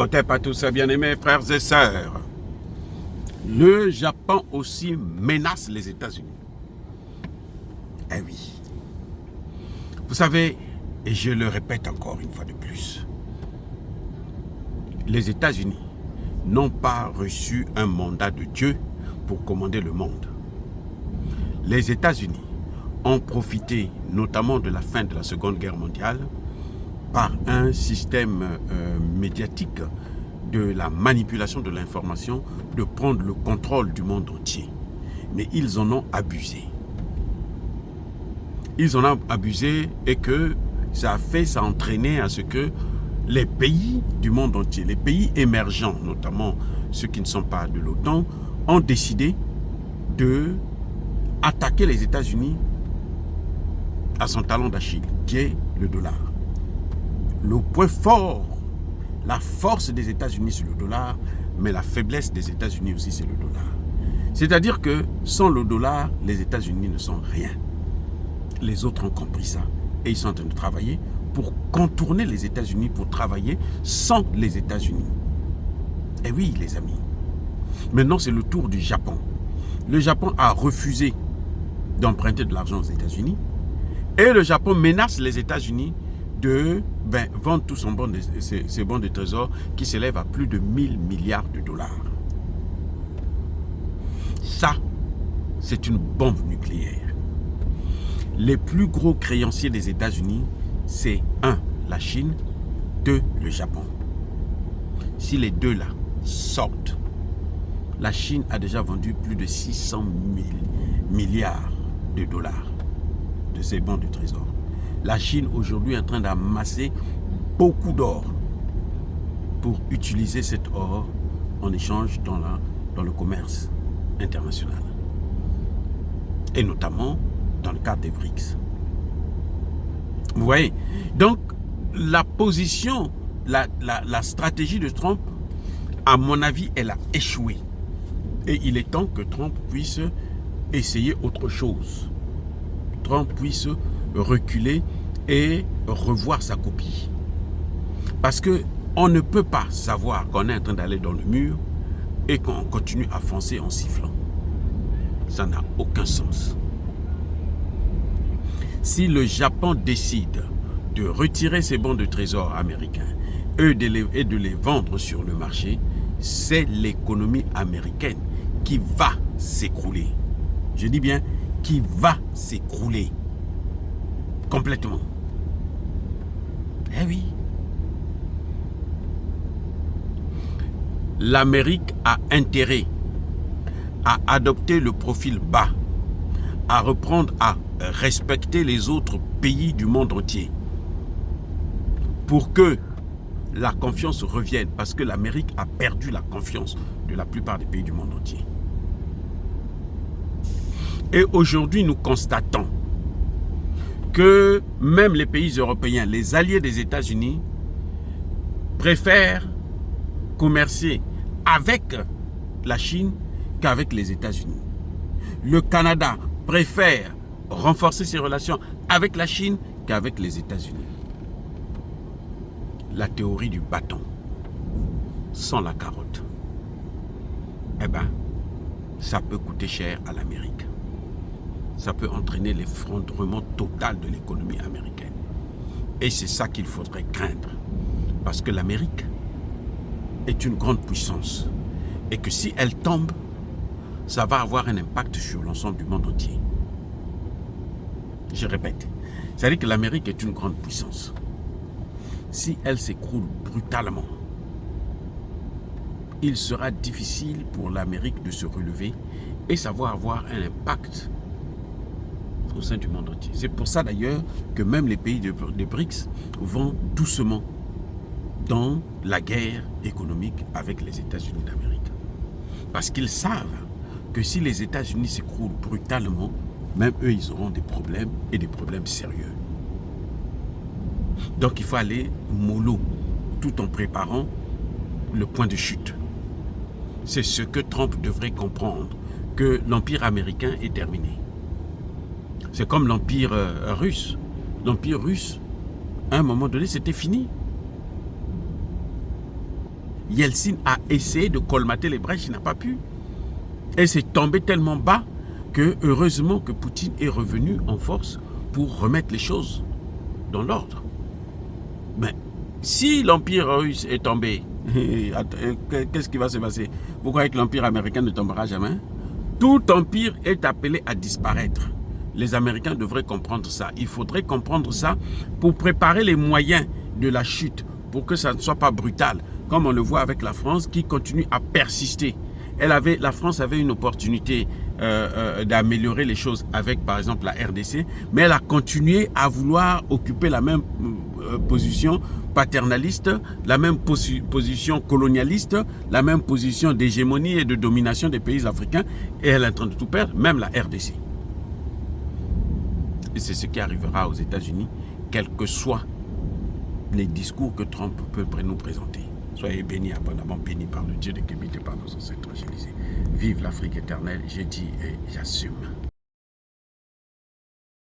Otep à tous, bien-aimés frères et sœurs. Le Japon aussi menace les États-Unis. Eh oui. Vous savez, et je le répète encore une fois de plus, les États-Unis n'ont pas reçu un mandat de Dieu pour commander le monde. Les États-Unis ont profité notamment de la fin de la Seconde Guerre mondiale par un système médiatique de la manipulation de l'information, de prendre le contrôle du monde entier. Mais ils en ont abusé. Ils en ont abusé et que ça a entraîné à ce que les pays du monde entier, les pays émergents, notamment ceux qui ne sont pas de l'OTAN, ont décidé de attaquer les États-Unis à son talon d'Achille, qui est le dollar. Le point fort, la force des États-Unis, c'est le dollar, mais la faiblesse des États-Unis aussi, c'est le dollar. C'est-à-dire que sans le dollar, les États-Unis ne sont rien. Les autres ont compris ça et ils sont en train de travailler pour contourner les États-Unis, pour travailler sans les États-Unis. Et oui, les amis. Maintenant, c'est le tour du Japon. Le Japon a refusé d'emprunter de l'argent aux États-Unis et le Japon menace les États-Unis de vendre tous ses bons de trésor qui s'élèvent à plus de 1000 milliards de dollars. Ça, c'est une bombe nucléaire. Les plus gros créanciers des États-Unis, c'est 1, la Chine, 2, le Japon. Si les deux là sortent, la Chine a déjà vendu plus de 600 000 milliards de dollars de ses bons de trésor. La Chine aujourd'hui est en train d'amasser beaucoup d'or pour utiliser cet or en échange dans le commerce international. Et notamment dans le cadre des BRICS. Vous voyez? Donc, la position, la stratégie de Trump, à mon avis, elle a échoué. Et il est temps que Trump puisse essayer autre chose. Trump puisse reculer et revoir sa copie. Parce qu'on ne peut pas savoir qu'on est en train d'aller dans le mur et qu'on continue à foncer en sifflant. Ça n'a aucun sens. Si le Japon décide de retirer ses bons de trésor américains et de les vendre sur le marché, c'est l'économie américaine qui va s'écrouler. Je dis bien, qui va s'écrouler. Complètement. Eh oui. L'Amérique a intérêt à adopter le profil bas, à reprendre à respecter les autres pays du monde entier pour que la confiance revienne, parce que l'Amérique a perdu la confiance de la plupart des pays du monde entier. Et aujourd'hui, nous constatons que même les pays européens, les alliés des États-Unis, préfèrent commercer avec la Chine qu'avec les États-Unis. Le Canada préfère renforcer ses relations avec la Chine qu'avec les États-Unis. La théorie du bâton sans la carotte. Eh bien, ça peut coûter cher à l'Amérique. Ça peut entraîner l'effondrement total de l'économie américaine. Et c'est ça qu'il faudrait craindre. Parce que l'Amérique est une grande puissance. Et que si elle tombe, ça va avoir un impact sur l'ensemble du monde entier. Je répète, c'est-à-dire que l'Amérique est une grande puissance. Si elle s'écroule brutalement, il sera difficile pour l'Amérique de se relever et ça va avoir un impact au sein du monde entier. C'est pour ça d'ailleurs que même les pays de BRICS vont doucement dans la guerre économique avec les États-Unis d'Amérique. Parce qu'ils savent que si les États-Unis s'écroulent brutalement, même eux, ils auront des problèmes et des problèmes sérieux. Donc il faut aller mollo, tout en préparant le point de chute. C'est ce que Trump devrait comprendre, que l'empire américain est terminé. C'est comme l'empire russe. L'empire russe, à un moment donné, c'était fini. Yeltsin a essayé de colmater les brèches, il n'a pas pu. Et c'est tombé tellement bas que heureusement que Poutine est revenu en force pour remettre les choses dans l'ordre. Mais si l'empire russe est tombé, qu'est-ce qui va se passer? Vous croyez que l'empire américain ne tombera jamais? Tout empire est appelé à disparaître. Les Américains devraient comprendre ça. Il faudrait comprendre ça pour préparer les moyens de la chute, pour que ça ne soit pas brutal, comme on le voit avec la France qui continue à persister. La France avait une opportunité d'améliorer les choses avec, par exemple, la RDC, mais elle a continué à vouloir occuper la même position paternaliste, la même position colonialiste, la même position d'hégémonie et de domination des pays africains, et elle est en train de tout perdre, même la RDC. Et c'est ce qui arrivera aux États-Unis, quels que soient les discours que Trump peut nous présenter. Soyez bénis, abondamment bénis par le Dieu de Kébite et par nos ancêtres. Vive l'Afrique éternelle, j'ai dit et j'assume.